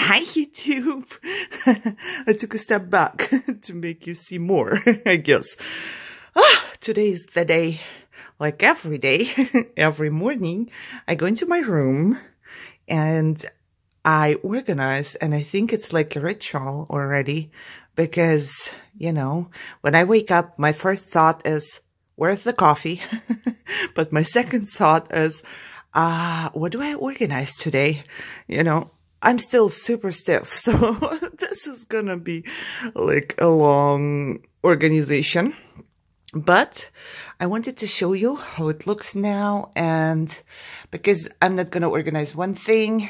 Hi, YouTube. I took a step back to make you see more, I guess. Today is the day, like every day, every morning, I go into my room and I organize, and I think it's like a ritual already because, you know, when I wake up, my first thought is, where's the coffee? But my second thought is, what do I organize today? You know, I'm still super stiff, so this is gonna be like a long organization. But I wanted to show you how it looks now, and because I'm not gonna organize one thing,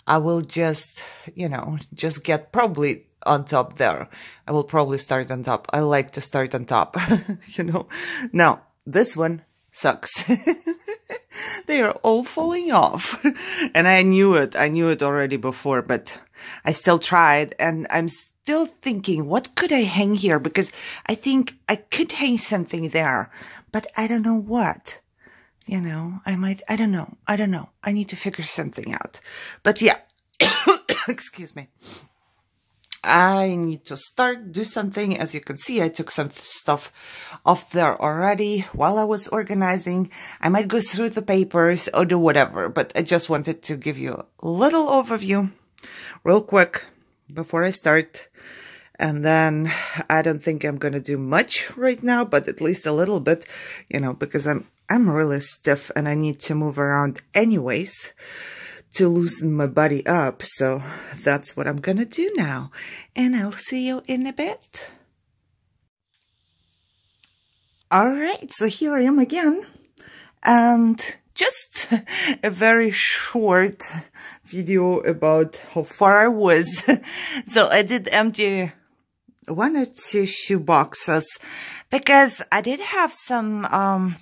I will just, you know, just get probably on top there. I will probably start on top. I like to start on top, you know. Now, this one sucks. They are all falling off. And I knew it. I knew it already before, but I still tried. And I'm still thinking, what could I hang here? Because I think I could hang something there, but I don't know what. You know, I don't know. I need to figure something out. But yeah, excuse me. I need to do something. As you can see, I took some stuff off there already while I was organizing. I might go through the papers or do whatever, but I just wanted to give you a little overview real quick before I start. And then I don't think I'm going to do much right now, but at least a little bit, you know, because I'm really stiff and I need to move around anyways to loosen my body up. So that's what I'm gonna do now. And I'll see you in a bit. All right, so here I am again. And just a very short video about how far I was. So I did empty 1 or 2 shoe boxes because I did have some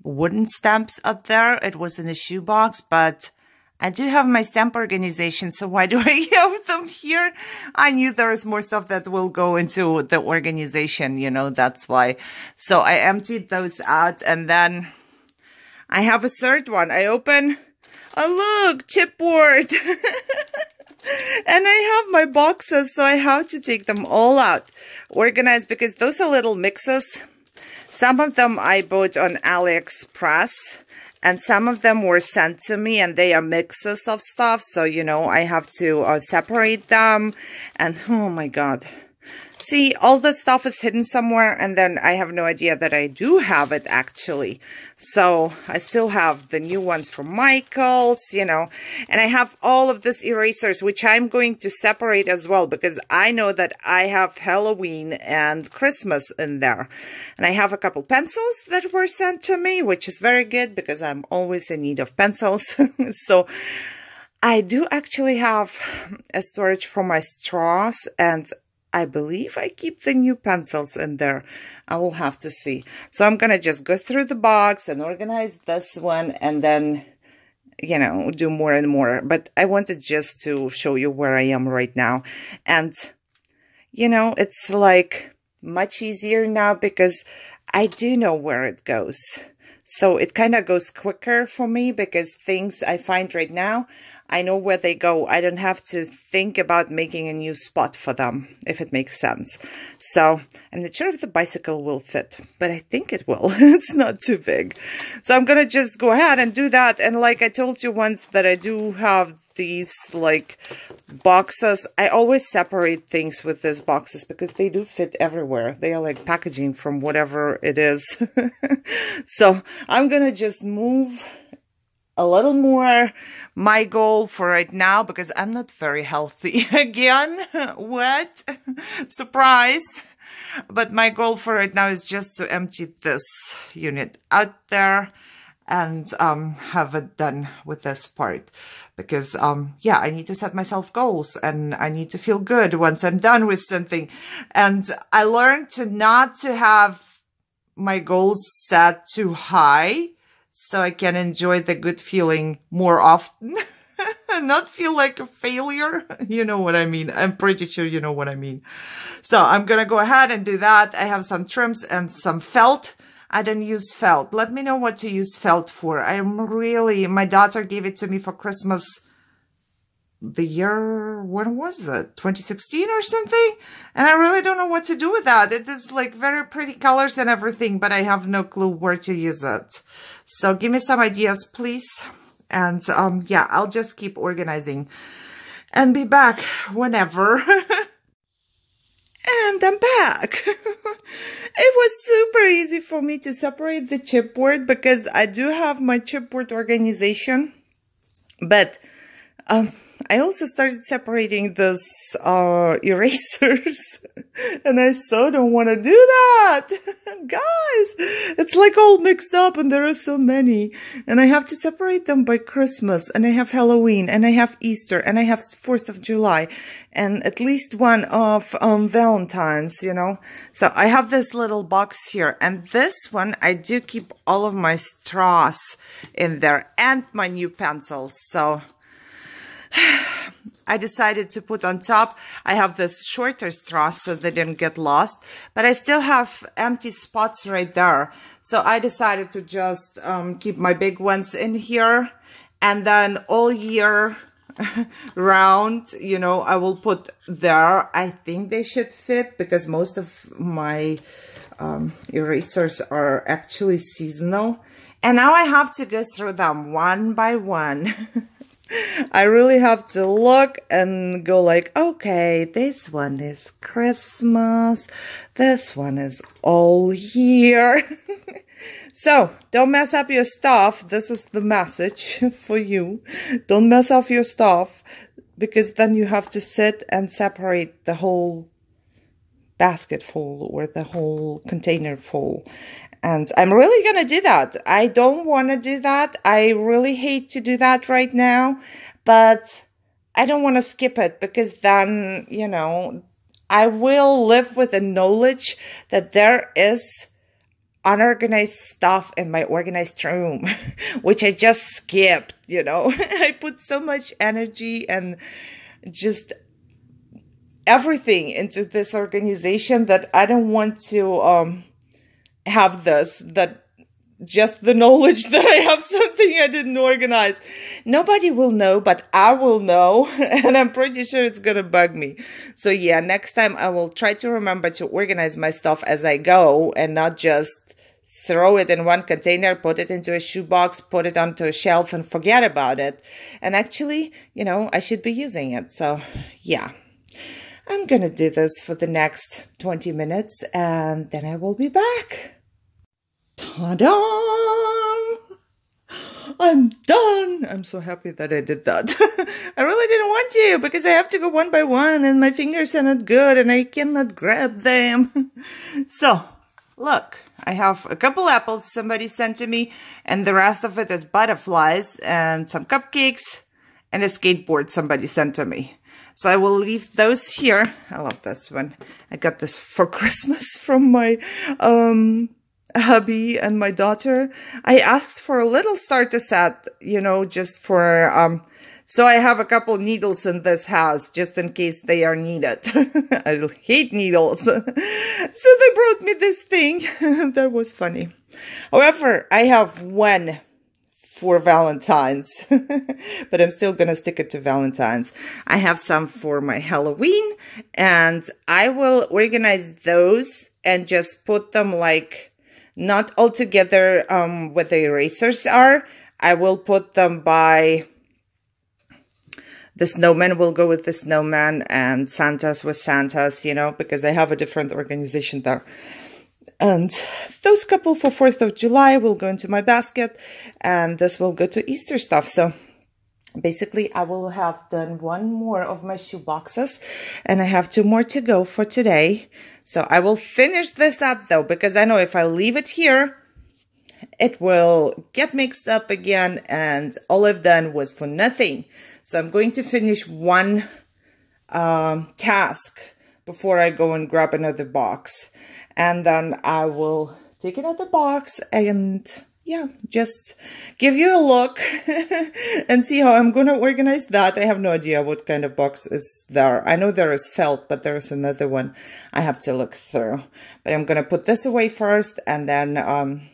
wooden stamps up there. It was in a shoe box, but I do have my stamp organization, so why do I have them here? I knew there is more stuff that will go into the organization, you know, that's why. So I emptied those out, and then I have a third one. I open, oh look, chipboard. And I have my boxes, so I have to take them all out, organized, because those are little mixes. Some of them I bought on AliExpress. And some of them were sent to me, and they are mixes of stuff. So, you know, I have to separate them. And, oh, my God. See, all this stuff is hidden somewhere, and then I have no idea that I do have it, actually. So, I still have the new ones from Michael's, you know. And I have all of these erasers, which I'm going to separate as well, because I know that I have Halloween and Christmas in there. And I have a couple pencils that were sent to me, which is very good, because I'm always in need of pencils. So, I do actually have a storage for my straws, and I believe I keep the new pencils in there. I will have to see. So I'm going to just go through the box and organize this one, and then, you know, do more and more. But I wanted just to show you where I am right now. And, you know, it's like much easier now because I do know where it goes. So it kind of goes quicker for me because things I find right now, I know where they go. I don't have to think about making a new spot for them, if it makes sense. So I'm not sure if the bicycle will fit, but I think it will. It's not too big. So I'm going to just go ahead and do that. And like I told you once that I do have these like boxes. I always separate things with these boxes because they do fit everywhere. They are like packaging from whatever it is. So I'm going to just move a little more. My goal for right now, because I'm not very healthy again. What? Surprise. But my goal for right now is just to empty this unit out there and have it done with this part. Because, yeah, I need to set myself goals and I need to feel good once I'm done with something. And I learned to not to have my goals set too high so I can enjoy the good feeling more often. Not feel like a failure. You know what I mean. I'm pretty sure you know what I mean. So I'm going to go ahead and do that. I have some trims and some felt. I don't use felt. Let me know what to use felt for. My daughter gave it to me for Christmas the year, when was it? 2016 or something? And I really don't know what to do with that. It is like very pretty colors and everything, but I have no clue where to use it. So give me some ideas, please. And yeah, I'll just keep organizing and be back whenever. And I'm back. It was super easy for me to separate the chipboard because I do have my chipboard organization. But I also started separating those erasers. And I so don't want to do that. Guys, it's like all mixed up and there are so many. And I have to separate them by Christmas. And I have Halloween. And I have Easter. And I have 4th of July. And at least one of Valentine's, you know. So I have this little box here. And this one, I do keep all of my straws in there. And my new pencils. So I decided to put on top, I have this shorter straw so they didn't get lost, but I still have empty spots right there. So I decided to just keep my big ones in here, and then all year round, you know, I will put there. I think they should fit because most of my erasers are actually seasonal. And now I have to go through them one by one. I really have to look and go like, okay, this one is Christmas. This one is all year. So, don't mess up your stuff. This is the message for you. Don't mess up your stuff, because then you have to sit and separate the whole basket full or the whole container full. And I'm really going to do that. I don't want to do that. I really hate to do that right now, but I don't want to skip it because then, you know, I will live with the knowledge that there is unorganized stuff in my organized room, which I just skipped, you know. I put so much energy and just everything into this organization that I don't want to have this, that just the knowledge that I have something I didn't organize. Nobody will know, but I will know, and I'm pretty sure it's gonna bug me. So yeah, next time I will try to remember to organize my stuff as I go and not just throw it in one container, put it into a shoebox, put it onto a shelf and forget about it. And actually, you know, I should be using it. So yeah. I'm gonna do this for the next 20 minutes and then I will be back. Ta-da! I'm done! I'm so happy that I did that. I really didn't want to because I have to go one by one and my fingers are not good and I cannot grab them. So, look, I have a couple apples somebody sent to me and the rest of it is butterflies and some cupcakes and a skateboard somebody sent to me. So I will leave those here. I love this one. I got this for Christmas from my hubby and my daughter. I asked for a little starter set, you know, just for, so I have a couple needles in this house, just in case they are needed. I hate needles. So they brought me this thing. That was funny. However, I have one for Valentine's, but I'm still gonna stick it to Valentine's. I have some for my Halloween, and I will organize those and just put them like not all together where the erasers are. I will put them by the snowman will go with the snowman and Santa's with Santa's, you know, because I have a different organization there. And those couple for 4th of July will go into my basket, and this will go to Easter stuff. So basically, I will have done one more of my shoe boxes, and I have 2 more to go for today. So I will finish this up, though, because I know if I leave it here, it will get mixed up again, and all I've done was for nothing. So I'm going to finish one task before I go and grab another box. And then I will take another box and, yeah, just give you a look and see how I'm going to organize that. I have no idea what kind of box is there. I know there is felt, but there is another one I have to look through. But I'm going to put this away first and then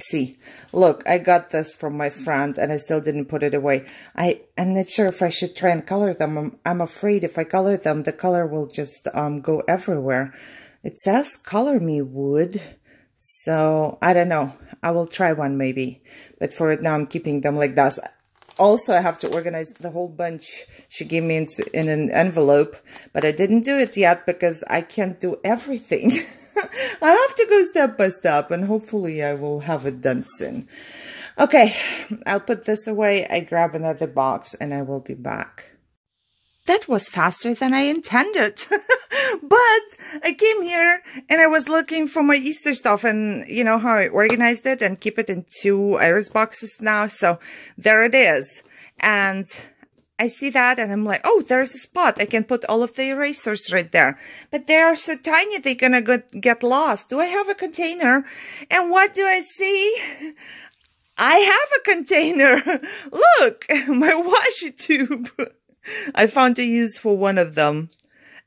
See, look, I got this from my friend and I still didn't put it away. I'm not sure if I should try and color them. I'm afraid if I color them, the color will just go everywhere. It says color me wood, so I don't know. I will try one maybe, but for it now I'm keeping them like that. Also, I have to organize the whole bunch she gave me in an envelope, but I didn't do it yet because I can't do everything. I have to go step by step, and hopefully I will have it done soon. Okay, I'll put this away. I grab another box, and I will be back. That was faster than I intended. But I came here, and I was looking for my Easter stuff, and you know how I organized it and keep it in 2 iris boxes now. So there it is. And I see that and I'm like, oh, there's a spot. I can put all of the erasers right there. But they are so tiny, they're going to get lost. Do I have a container? And what do I see? I have a container. Look, my washi tube. I found a use for one of them.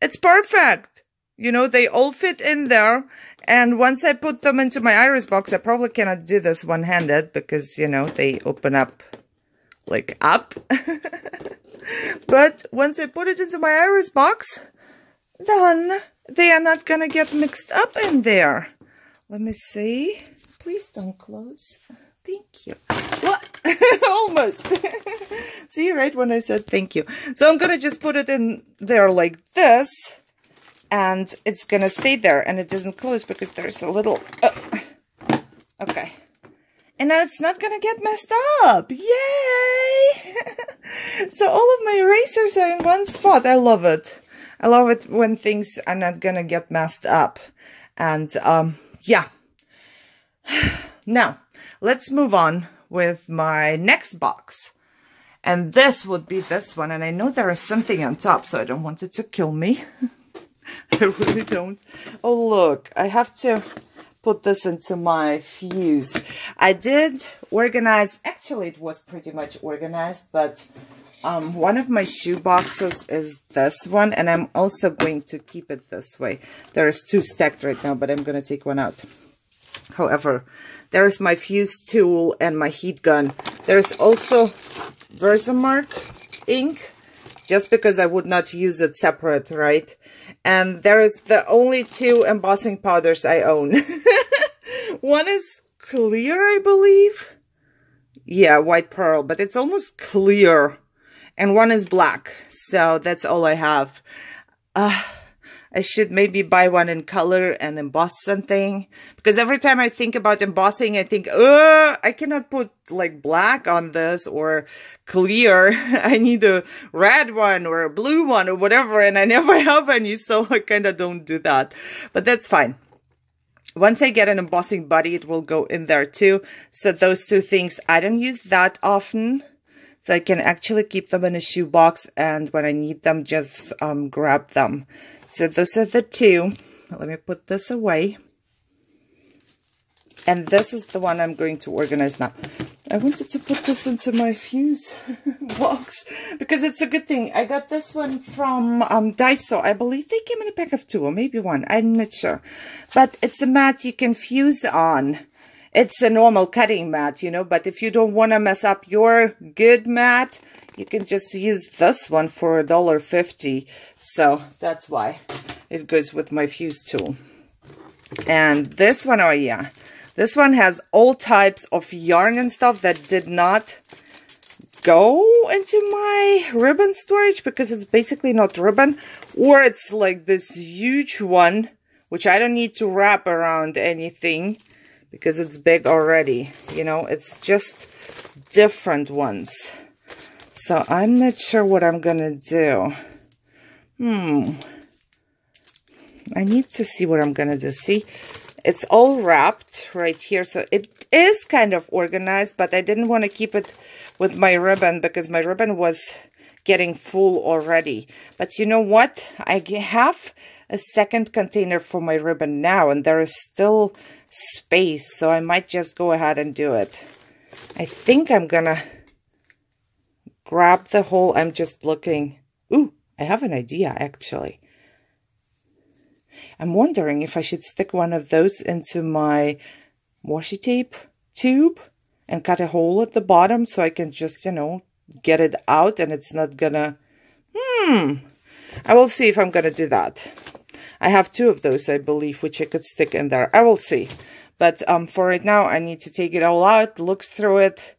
It's perfect. You know, they all fit in there. And once I put them into my iris box, I probably cannot do this one-handed because, you know, they open up like up. But once I put it into my iris box, then they are not gonna get mixed up in there. Let me see. Please don't close. Thank you. What? Almost. See, right when I said thank you. So I'm gonna just put it in there like this, and it's gonna stay there, and it doesn't close because there's a little... okay. And now it's not gonna get messed up. Yay! So all of my erasers are in one spot. I love it. I love it when things are not gonna get messed up. And yeah. Now, let's move on with my next box. And this would be this one. And I know there is something on top, so I don't want it to kill me. I really don't. Oh, look. I have to put this into my fuse. I did organize, actually it was pretty much organized, but one of my shoe boxes is this one, and I'm also going to keep it this way. There is 2 stacked right now, but I'm going to take one out. However, there is my fuse tool and my heat gun. There's also Versamark ink, just because I would not use it separate, right? And there is the only 2 embossing powders I own. One is clear, I believe. Yeah, white pearl, but it's almost clear. And one is black. So that's all I have. I should maybe buy one in color and emboss something. Because every time I think about embossing, I think, I cannot put like black on this or clear. I need a red one or a blue one or whatever. And I never have any, so I kind of don't do that. But that's fine. Once I get an embossing buddy, it will go in there too. So those 2 things, I don't use that often. So I can actually keep them in a shoe box. And when I need them, just grab them. So those are the 2. Let me put this away. And this is the one I'm going to organize now. I wanted to put this into my fuse box because it's a good thing. I got this one from Daiso. I believe they came in a pack of 2 or maybe 1. I'm not sure. But it's a mat you can fuse on. It's a normal cutting mat, you know. But if you don't want to mess up your good mat, you can just use this one for $1.50. So that's why it goes with my fuse tool. And this one, oh yeah. This one has all types of yarn and stuff that did not go into my ribbon storage because it's basically not ribbon, or it's like this huge one, which I don't need to wrap around anything because it's big already. You know, it's just different ones. So I'm not sure what I'm gonna do. I need to see what I'm gonna do. See? It's all wrapped right here, so it is kind of organized, but I didn't want to keep it with my ribbon because my ribbon was getting full already. But you know what? I have a second container for my ribbon now, and there is still space, so I might just go ahead and do it. I think I'm gonna grab the whole, I'm just looking. Ooh, I have an idea, actually. I'm wondering if I should stick one of those into my washi tape tube and cut a hole at the bottom so I can just, you know, get it out and it's not gonna... I will see if I'm gonna do that. I have 2 of those, I believe, which I could stick in there. I will see. But for right now, I need to take it all out, look through it,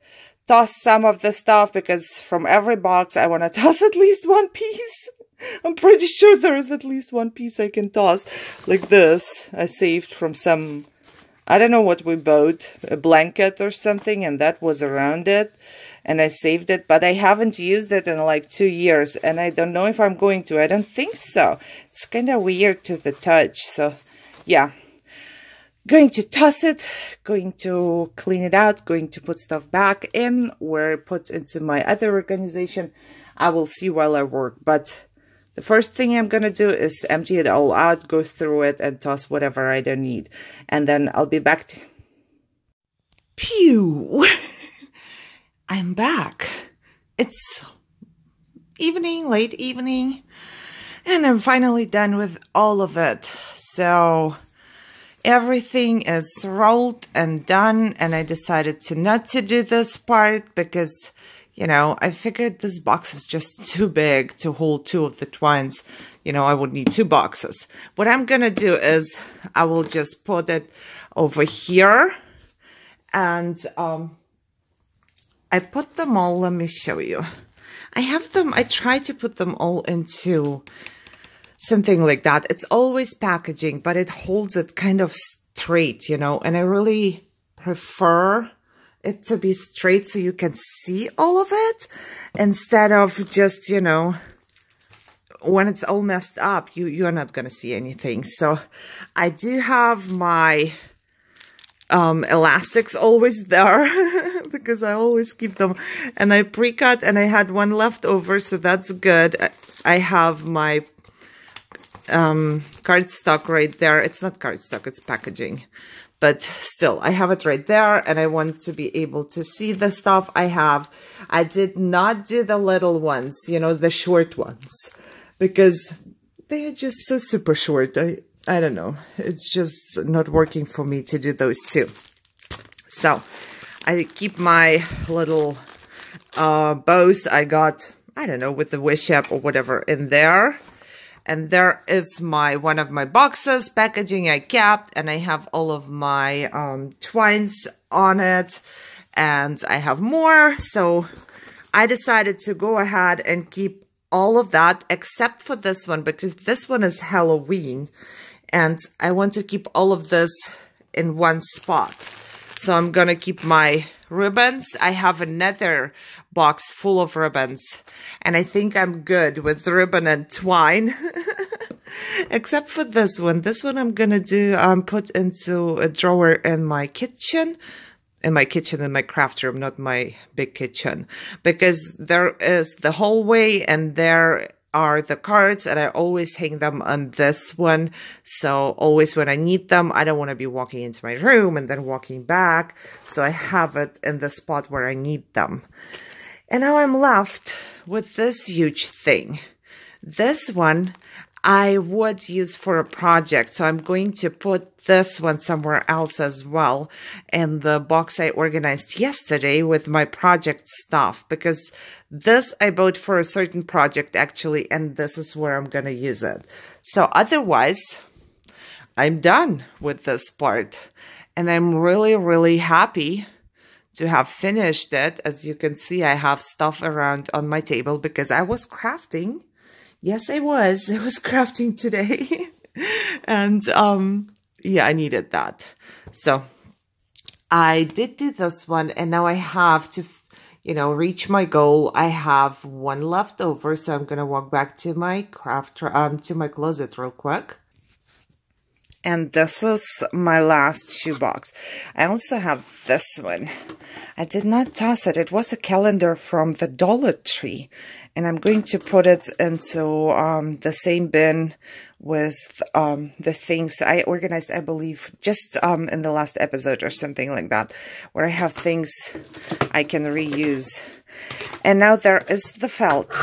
toss some of the stuff, because from every box, I want to toss at least 1 piece. I'm pretty sure there is at least 1 piece I can toss. Like this, I saved from some... I don't know what we bought, a blanket or something, and that was around it. And I saved it, but I haven't used it in like 2 years. And I don't know if I'm going to. I don't think so. It's kind of weird to the touch. So, yeah. Going to toss it, going to clean it out, going to put stuff back in or put into my other organization. I will see while I work. But the first thing I'm going to do is empty it all out, go through it, and toss whatever I don't need. And then I'll be back to... Pew! I'm back. It's evening, late evening, and I'm finally done with all of it. So everything is rolled and done, and I decided not to do this part because, you know, I figured this box is just too big to hold 2 of the twines. You know, I would need 2 boxes. What I'm gonna do is I will just put it over here, and I put them all, let me show you. I try to put them all into something like that. It's always packaging, but it holds it kind of straight, you know, and I really prefer it to be straight so you can see all of it instead of just, you know, when it's all messed up, you're not going to see anything. So I do have my elastics always there because I always keep them, and I pre-cut, and I had 1 left over, so that's good. I have my cardstock right there. It's not cardstock, it's packaging, but still I have it right there, and I want to be able to see the stuff I have. I did not do the little ones, you know, the short ones, because they are just so super short. I don't know. It's just not working for me to do those 2. So I keep my little bows I got, I don't know, with the Wish app or whatever in there. And there is one of my boxes, packaging I kept, and I have all of my twines on it, and I have more. So I decided to go ahead and keep all of that except for this one, because this one is Halloween. And I want to keep all of this in one spot. So I'm going to keep my ribbons. I have another box full of ribbons. And I think I'm good with ribbon and twine. Except for this one. This one I'm going to do, put into a drawer in my kitchen. In my craft room, not my big kitchen. Because there is the hallway and there are the cards, and I always hang them on this one. So always when I need them, I don't want to be walking into my room and then walking back. So I have it in the spot where I need them. And now I'm left with this huge thing. This one I would use for a project. So I'm going to put this one somewhere else as well in the box I organized yesterday with my project stuff, because this I bought for a certain project actually, and this is where I'm going to use it. So otherwise, I'm done with this part, and I'm really, really happy to have finished it. As you can see, I have stuff around on my table because I was crafting. Yes, I was crafting today. And yeah, I needed that. So I did do this one, and now I have to, you know, reach my goal. I have 1 left over, so I'm going to walk back to my to my closet real quick. And this is my last shoebox. I also have this one. I did not toss it. It was a calendar from the Dollar Tree. And I'm going to put it into the same bin with the things I organized, I believe, just in the last episode or something like that, where I have things I can reuse. And now there is the felt.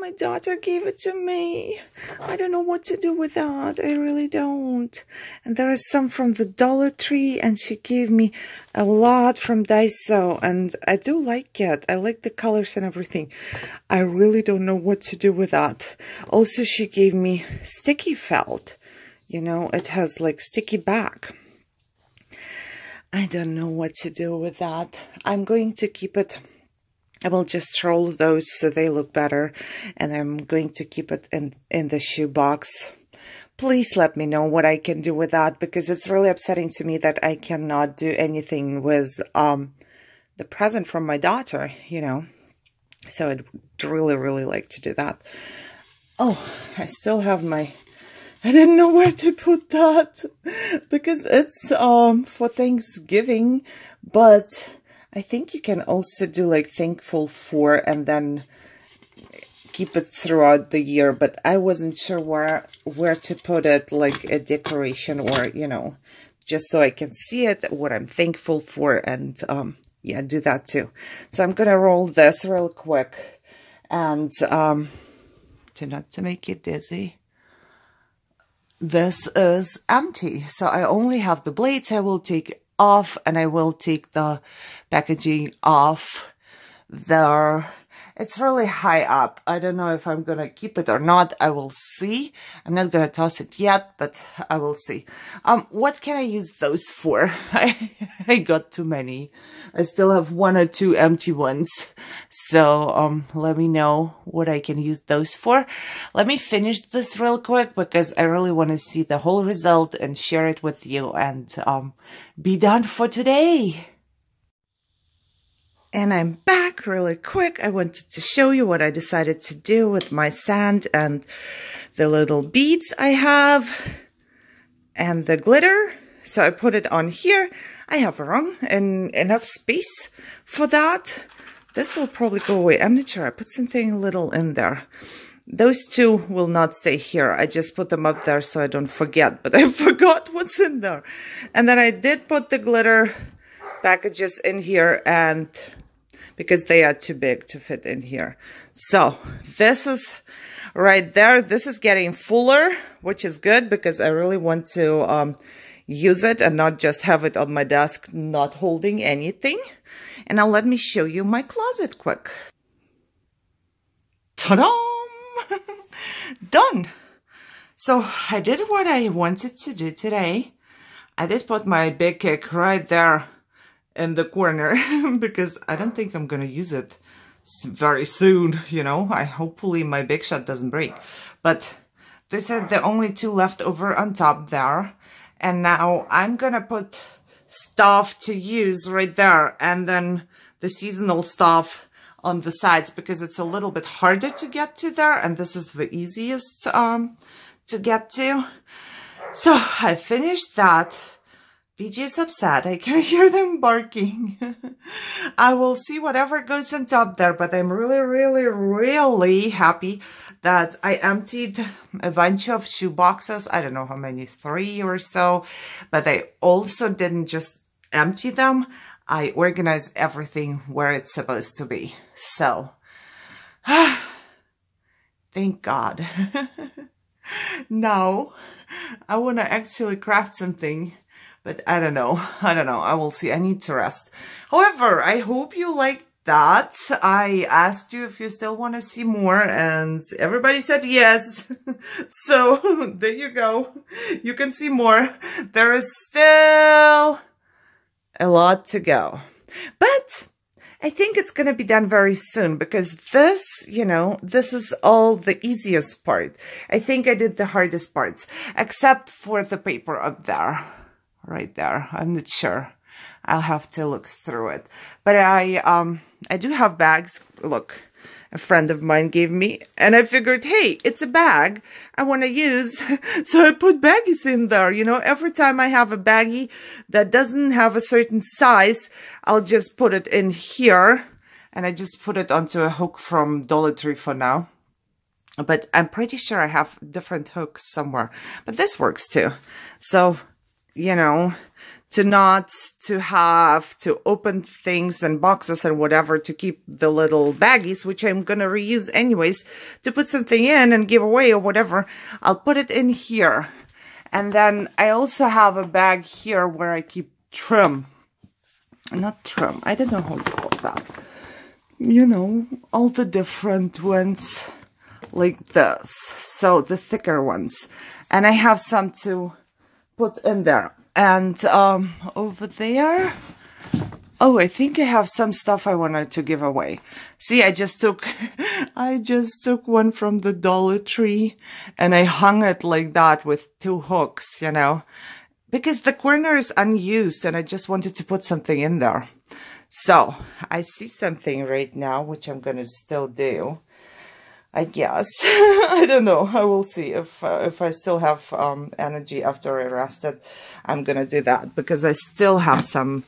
My daughter gave it to me. I don't know what to do with that. I really don't. And there is some from the Dollar Tree, and she gave me a lot from Daiso, and I do like it. I like the colors and everything. I really don't know what to do with that. Also, she gave me sticky felt. You know, it has like sticky back. I don't know what to do with that. I'm going to keep it. I will just roll those so they look better, and I'm going to keep it in the shoe box. Please let me know what I can do with that, because it's really upsetting to me that I cannot do anything with the present from my daughter, you know. So I'd really, really like to do that. Oh, I still have my... I didn't know where to put that because it's for Thanksgiving, but I think you can also do like thankful for and then keep it throughout the year, but I wasn't sure where to put it, like a decoration or, you know, just so I can see it, what I'm thankful for, and yeah, do that too. So I'm gonna roll this real quick and not to make you dizzy. This is empty, so I only have the blades. I will take off, and I will take the packaging off there. It's really high up. I don't know if I'm gonna keep it or not. I will see. I'm not gonna toss it yet, but I will see. What can I use those for? I got too many. I still have 1 or 2 empty ones. So let me know what I can use those for. Let me finish this real quick because I really want to see the whole result and share it with you and be done for today. And I'm back really quick. I wanted to show you what I decided to do with my sand and the little beads I have and the glitter. So I put it on here. I have room and enough space for that. This will probably go away. I'm not sure. I put something little in there. Those two will not stay here. I just put them up there so I don't forget, but I forgot what's in there. And then I did put the glitter packages in here, and because they are too big to fit in here. So this is right there. This is getting fuller, which is good because I really want to use it and not just have it on my desk, not holding anything. And now let me show you my closet quick. Ta-da! Done. So I did what I wanted to do today. I did put my big cake right there in the corner because I don't think I'm gonna use it very soon, you know. Hopefully my big shot doesn't break. But these are the only 2 left over on top there. And now I'm gonna put stuff to use right there, and then the seasonal stuff on the sides because it's a little bit harder to get to there, and this is the easiest to get to. So I finished that. BG is upset. I can hear them barking. I will see whatever goes on top there, but I'm really, really, really happy that I emptied a bunch of shoe boxes. I don't know how many, 3 or so, but I also didn't just empty them. I organized everything where it's supposed to be. So, thank God. Now, I want to actually craft something. But I don't know. I will see. I need to rest. However, I hope you liked that. I asked you if you still want to see more, and everybody said yes. So there you go. You can see more. There is still a lot to go. But I think it's going to be done very soon because this, you know, this is all the easiest part. I think I did the hardest parts, except for the paper up there. Right there. I'm not sure. I'll have to look through it. But I do have bags. Look, a friend of mine gave me, and I figured, hey, it's a bag I want to use. So I put baggies in there. You know, every time I have a baggie that doesn't have a certain size, I'll just put it in here, and I just put it onto a hook from Dollar Tree for now. But I'm pretty sure I have different hooks somewhere. But this works too. So, you know, not to have to open things and boxes and whatever to keep the little baggies, which I'm going to reuse anyways, to put something in and give away or whatever. I'll put it in here. And then I also have a bag here where I keep trim. Not trim. I don't know how to call that. You know, all the different ones like this. So the thicker ones. And I have some to put in there. And over there, oh, I think I have some stuff I wanted to give away. See, I just took one from the Dollar Tree and I hung it like that with 2 hooks, you know, because the corner is unused and I just wanted to put something in there. So I see something right now, which I'm going to still do. I guess. I don't know. I will see if I still have energy after I rested. I'm gonna do that because I still have some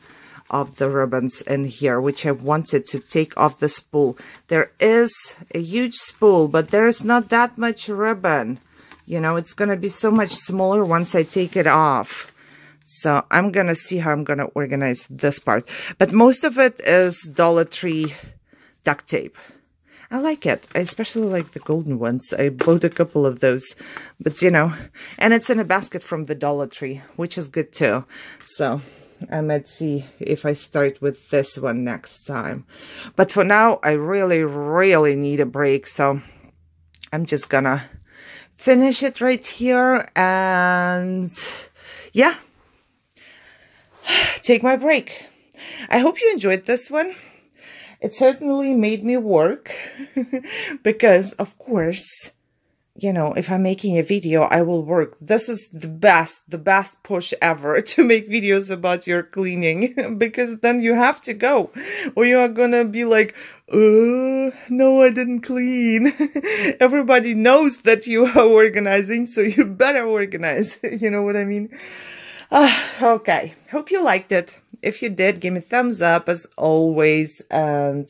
of the ribbons in here, which I wanted to take off the spool. There is a huge spool, but there is not that much ribbon. You know, it's gonna be so much smaller once I take it off. So I'm gonna see how I'm gonna organize this part. But most of it is Dollar Tree duct tape. I like it. I especially like the golden ones. I bought a couple of those, but you know, and it's in a basket from the Dollar Tree, which is good too. So I might see if I start with this one next time. But for now, I really, really need a break. So I'm just gonna finish it right here and yeah, take my break. I hope you enjoyed this one. It certainly made me work because, of course, you know, if I'm making a video, I will work. This is the best push ever to make videos about your cleaning because then you have to go or you are gonna be like, no, I didn't clean. Everybody knows that you are organizing, so you better organize. You know what I mean? Okay, hope you liked it. If you did, give me a thumbs up as always and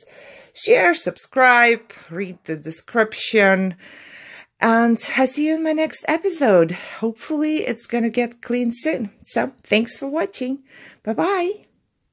share, subscribe, read the description. And I'll see you in my next episode. Hopefully it's gonna get clean soon. So thanks for watching. Bye-bye.